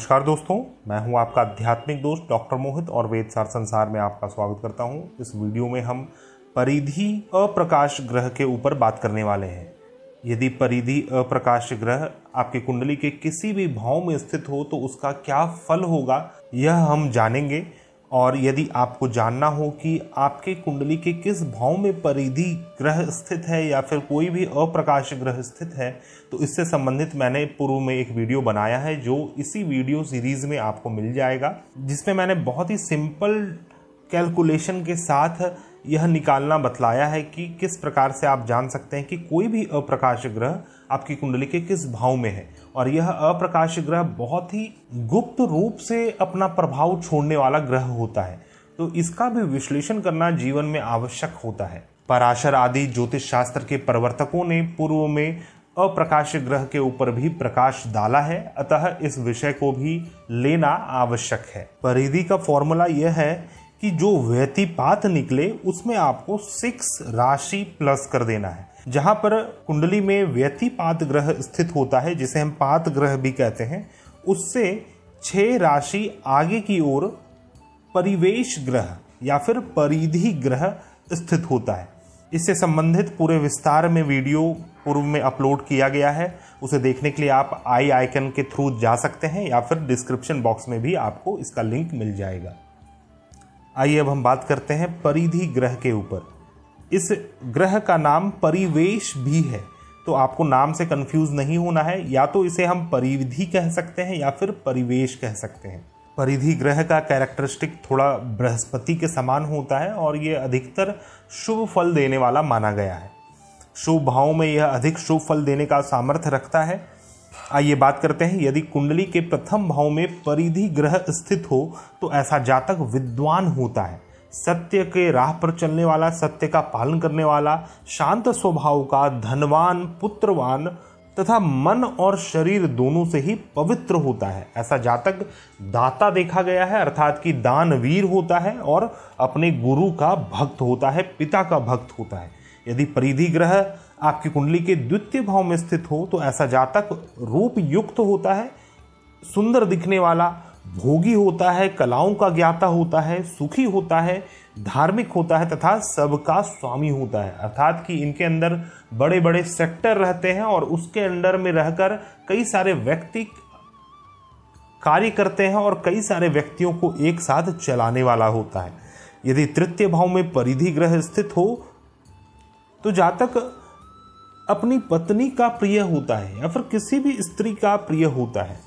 नमस्कार दोस्तों, मैं हूं आपका आध्यात्मिक दोस्त डॉक्टर मोहित और वेदसार संसार में आपका स्वागत करता हूं। इस वीडियो में हम परिधि अप्रकाश ग्रह के ऊपर बात करने वाले हैं। यदि परिधि अप्रकाश ग्रह आपकी कुंडली के किसी भी भाव में स्थित हो तो उसका क्या फल होगा, यह हम जानेंगे। और यदि आपको जानना हो कि आपके कुंडली के किस भाव में परिधि ग्रह स्थित है या फिर कोई भी अप्रकाश ग्रह स्थित है, तो इससे संबंधित मैंने पूर्व में एक वीडियो बनाया है जो इसी वीडियो सीरीज में आपको मिल जाएगा, जिसमें मैंने बहुत ही सिंपल कैलकुलेशन के साथ यह निकालना बतलाया है कि किस प्रकार से आप जान सकते हैं कि कोई भी अप्रकाश ग्रह आपकी कुंडली के किस भाव में है। और यह अप्रकाश ग्रह बहुत ही गुप्त रूप से अपना प्रभाव छोड़ने वाला ग्रह होता है, तो इसका भी विश्लेषण करना जीवन में आवश्यक होता है। पराशर आदि ज्योतिष शास्त्र के प्रवर्तकों ने पूर्व में अप्रकाश ग्रह के ऊपर भी प्रकाश डाला है, अतः इस विषय को भी लेना आवश्यक है। परिधि का फॉर्मूला यह है कि जो व्यतिपात निकले उसमें आपको 6 राशि प्लस कर देना है। जहां पर कुंडली में व्यतिपात ग्रह स्थित होता है, जिसे हम पात ग्रह भी कहते हैं, उससे 6 राशि आगे की ओर परिवेश ग्रह या फिर परिधि ग्रह स्थित होता है। इससे संबंधित पूरे विस्तार में वीडियो पूर्व में अपलोड किया गया है, उसे देखने के लिए आप आई आइकन के थ्रू जा सकते हैं या फिर डिस्क्रिप्शन बॉक्स में भी आपको इसका लिंक मिल जाएगा। आइए अब हम बात करते हैं परिधि ग्रह के ऊपर। इस ग्रह का नाम परिवेश भी है, तो आपको नाम से कंफ्यूज नहीं होना है। या तो इसे हम परिधि कह सकते हैं या फिर परिवेश कह सकते हैं। परिधि ग्रह का कैरेक्टरिस्टिक थोड़ा बृहस्पति के समान होता है और ये अधिकतर शुभ फल देने वाला माना गया है। शुभ भाव में यह अधिक शुभ फल देने का सामर्थ्य रखता है। आइए बात करते हैं, यदि कुंडली के प्रथम भाव में परिधि ग्रह स्थित हो तो ऐसा जातक विद्वान होता है, सत्य के राह पर चलने वाला, सत्य का पालन करने वाला, शांत स्वभाव का, धनवान, पुत्रवान तथा मन और शरीर दोनों से ही पवित्र होता है। ऐसा जातक दाता देखा गया है, अर्थात कि दानवीर होता है और अपने गुरु का भक्त होता है, पिता का भक्त होता है। यदि परिधि ग्रह आपकी कुंडली के द्वितीय भाव में स्थित हो तो ऐसा जातक रूप युक्त होता है, सुंदर दिखने वाला, भोगी होता है, कलाओं का ज्ञाता होता है, सुखी होता है, धार्मिक होता है तथा सबका स्वामी होता है। अर्थात कि इनके अंदर बड़े बड़े सेक्टर रहते हैं और उसके अंडर में रहकर कई सारे व्यक्ति कार्य करते हैं और कई सारे व्यक्तियों को एक साथ चलाने वाला होता है। यदि तृतीय भाव में परिधि ग्रह स्थित हो तो जातक अपनी पत्नी का प्रिय होता है या फिर किसी भी स्त्री का प्रिय होता है।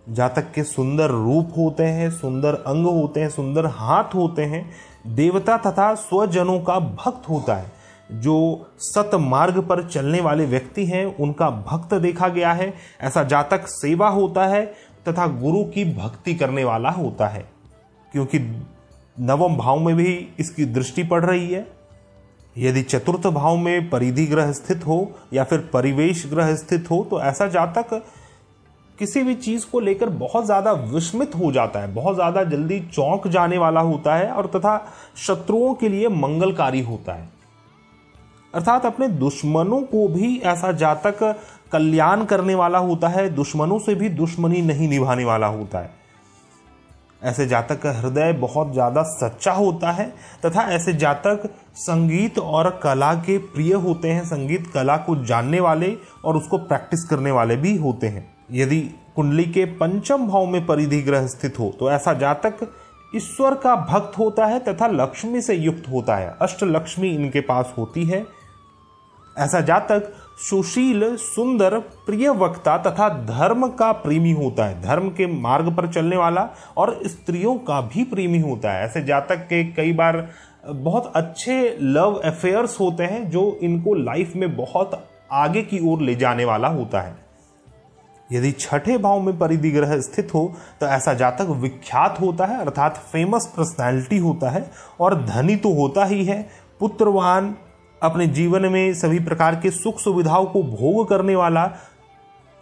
जातक के सुंदर रूप होते हैं, सुंदर अंग होते हैं, सुंदर हाथ होते हैं, देवता तथा स्वजनों का भक्त होता है। जो सत मार्ग पर चलने वाले व्यक्ति हैं उनका भक्त देखा गया है। ऐसा जातक सेवा होता है तथा गुरु की भक्ति करने वाला होता है, क्योंकि नवम भाव में भी इसकी दृष्टि पड़ रही है। यदि चतुर्थ भाव में परिधि ग्रह स्थित हो या फिर परिवेश ग्रह स्थित हो तो ऐसा जातक किसी भी चीज को लेकर बहुत ज्यादा विस्मित हो जाता है, बहुत ज्यादा जल्दी चौंक जाने वाला होता है और तथा शत्रुओं के लिए मंगलकारी होता है। अर्थात अपने दुश्मनों को भी ऐसा जातक कल्याण करने वाला होता है, दुश्मनों से भी दुश्मनी नहीं निभाने वाला होता है। ऐसे जातक का हृदय बहुत ज्यादा सच्चा होता है तथा ऐसे जातक संगीत और कला के प्रिय होते हैं, संगीत कला को जानने वाले और उसको प्रैक्टिस करने वाले भी होते हैं। यदि कुंडली के पंचम भाव में परिधि ग्रह स्थित हो तो ऐसा जातक ईश्वर का भक्त होता है तथा लक्ष्मी से युक्त होता है, अष्ट लक्ष्मी इनके पास होती है। ऐसा जातक सुशील, सुंदर, प्रिय वक्ता तथा धर्म का प्रेमी होता है, धर्म के मार्ग पर चलने वाला और स्त्रियों का भी प्रेमी होता है। ऐसे जातक के कई बार बहुत अच्छे लव अफेयर्स होते हैं जो इनको लाइफ में बहुत आगे की ओर ले जाने वाला होता है। यदि छठे भाव में परिधि ग्रह स्थित हो तो ऐसा जातक विख्यात होता है, अर्थात फेमस पर्सनैलिटी होता है और धनी तो होता ही है, पुत्रवान, अपने जीवन में सभी प्रकार के सुख सुविधाओं को भोग करने वाला,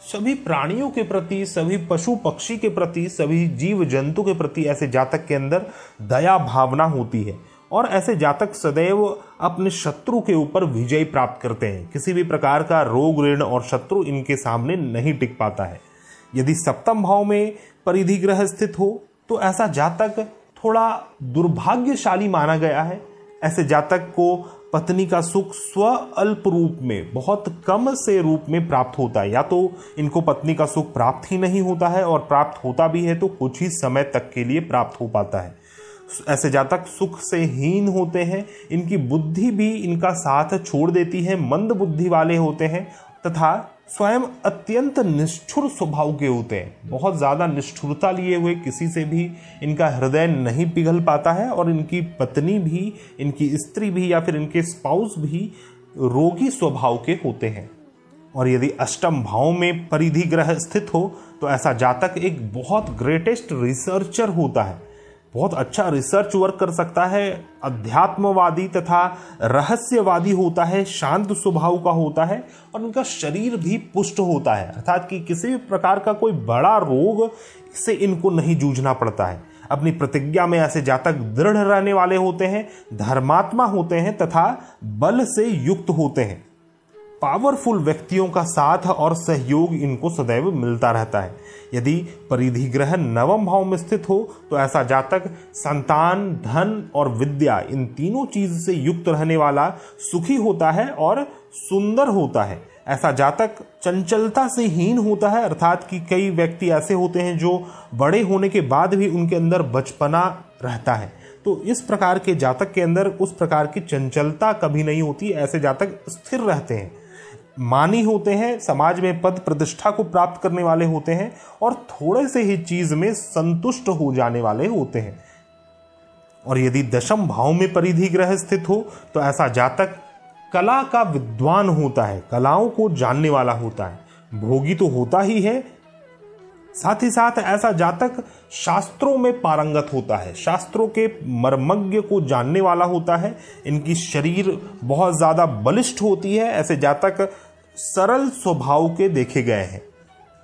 सभी प्राणियों के प्रति, सभी पशु पक्षी के प्रति, सभी जीव जंतु के प्रति ऐसे जातक के अंदर दया भावना होती है और ऐसे जातक सदैव अपने शत्रु के ऊपर विजय प्राप्त करते हैं। किसी भी प्रकार का रोग ऋण और शत्रु इनके सामने नहीं टिक पाता है। यदि सप्तम भाव में परिधि ग्रह स्थित हो तो ऐसा जातक थोड़ा दुर्भाग्यशाली माना गया है। ऐसे जातक को पत्नी का सुख स्व अल्प रूप में, बहुत कम से रूप में प्राप्त होता है, या तो इनको पत्नी का सुख प्राप्त ही नहीं होता है और प्राप्त होता भी है तो कुछ ही समय तक के लिए प्राप्त हो पाता है। ऐसे जातक सुख से हीन होते हैं, इनकी बुद्धि भी इनका साथ छोड़ देती है, मंद बुद्धि वाले होते हैं तथा स्वयं अत्यंत निष्ठुर स्वभाव के होते हैं। बहुत ज़्यादा निष्ठुरता लिए हुए किसी से भी इनका हृदय नहीं पिघल पाता है और इनकी पत्नी भी, इनकी स्त्री भी या फिर इनके स्पाउस भी रोगी स्वभाव के होते हैं। और यदि अष्टम भाव में परिधि ग्रह स्थित हो तो ऐसा जातक एक बहुत ग्रेटेस्ट रिसर्चर होता है, बहुत अच्छा रिसर्च वर्क कर सकता है, अध्यात्मवादी तथा रहस्यवादी होता है, शांत स्वभाव का होता है और उनका शरीर भी पुष्ट होता है, अर्थात कि किसी भी प्रकार का कोई बड़ा रोग से इनको नहीं जूझना पड़ता है। अपनी प्रतिज्ञा में ऐसे जातक दृढ़ रहने वाले होते हैं, धर्मात्मा होते हैं तथा बल से युक्त होते हैं। पावरफुल व्यक्तियों का साथ और सहयोग इनको सदैव मिलता रहता है। यदि परिधि ग्रह नवम भाव में स्थित हो तो ऐसा जातक संतान, धन और विद्या, इन तीनों चीज से युक्त रहने वाला सुखी होता है और सुंदर होता है। ऐसा जातक चंचलता से हीन होता है, अर्थात कि कई व्यक्ति ऐसे होते हैं जो बड़े होने के बाद भी उनके अंदर बचपना रहता है, तो इस प्रकार के जातक के अंदर उस प्रकार की चंचलता कभी नहीं होती। ऐसे जातक स्थिर रहते हैं, मानी होते हैं, समाज में पद प्रतिष्ठा को प्राप्त करने वाले होते हैं और थोड़े से ही चीज में संतुष्ट हो जाने वाले होते हैं। और यदि दशम भाव में परिधि ग्रह स्थित हो तो ऐसा जातक कला का विद्वान होता है, कलाओं को जानने वाला होता है, भोगी तो होता ही है, साथ ही साथ ऐसा जातक शास्त्रों में पारंगत होता है, शास्त्रों के मर्मज्ञ को जानने वाला होता है, इनकी शरीर बहुत ज्यादा बलिष्ठ होती है। ऐसे जातक सरल स्वभाव के देखे गए हैं।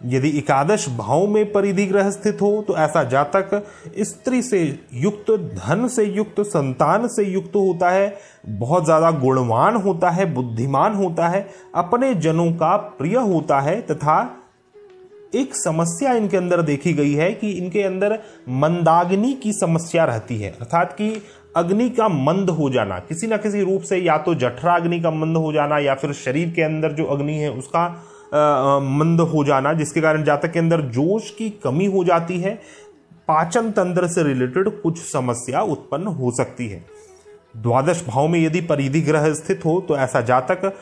यदि एकादश भाव में परिधि ग्रह स्थित हो तो ऐसा जातक स्त्री से युक्त, धन से युक्त, संतान से युक्त होता है, बहुत ज्यादा गुणवान होता है, बुद्धिमान होता है, अपने जनों का प्रिय होता है तथा एक समस्या इनके अंदर देखी गई है कि इनके अंदर मंदाग्नि की समस्या रहती है, अर्थात कि अग्नि का मंद हो जाना, किसी ना किसी रूप से, या तो जठरा अग्नि का मंद हो जाना या फिर शरीर के अंदर जो अग्नि है उसका मंद हो जाना, जिसके कारण जातक के अंदर जोश की कमी हो जाती है। पाचन तंत्र से रिलेटेड कुछ समस्या उत्पन्न हो सकती है। द्वादश भाव में यदि परिधि ग्रह स्थित हो तो ऐसा जातक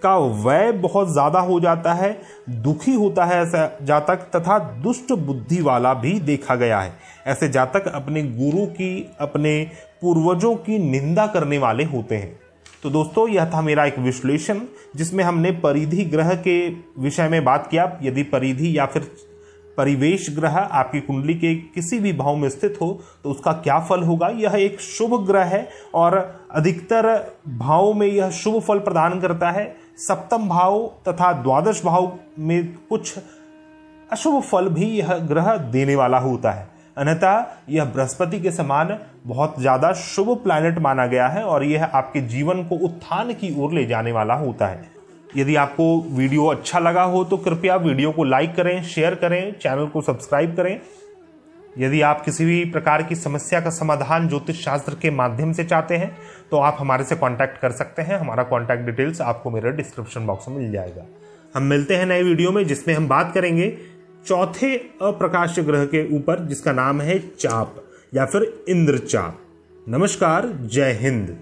का व्यय बहुत ज्यादा हो जाता है, दुखी होता है ऐसा जातक तथा दुष्ट बुद्धि वाला भी देखा गया है। ऐसे जातक अपने गुरु की, अपने पूर्वजों की निंदा करने वाले होते हैं। तो दोस्तों, यह था मेरा एक विश्लेषण जिसमें हमने परिधि ग्रह के विषय में बात किया। यदि परिधि या फिर परिवेश ग्रह आपकी कुंडली के किसी भी भाव में स्थित हो तो उसका क्या फल होगा। यह एक शुभ ग्रह है और अधिकतर भाव में यह शुभ फल प्रदान करता है। सप्तम भाव तथा द्वादश भाव में कुछ अशुभ फल भी यह ग्रह देने वाला होता है। अन्यथा यह बृहस्पति के समान बहुत ज्यादा शुभ प्लैनेट माना गया है और यह आपके जीवन को उत्थान की ओर ले जाने वाला होता है। यदि आपको वीडियो अच्छा लगा हो तो कृपया वीडियो को लाइक करें, शेयर करें, चैनल को सब्सक्राइब करें। यदि आप किसी भी प्रकार की समस्या का समाधान ज्योतिष शास्त्र के माध्यम से चाहते हैं तो आप हमारे से कांटेक्ट कर सकते हैं। हमारा कांटेक्ट डिटेल्स आपको मेरे डिस्क्रिप्शन बॉक्स में मिल जाएगा। हम मिलते हैं नए वीडियो में जिसमें हम बात करेंगे चौथे अप्रकाश ग्रह के ऊपर, जिसका नाम है चाप या फिर इंद्रचाप। नमस्कार, जय हिंद।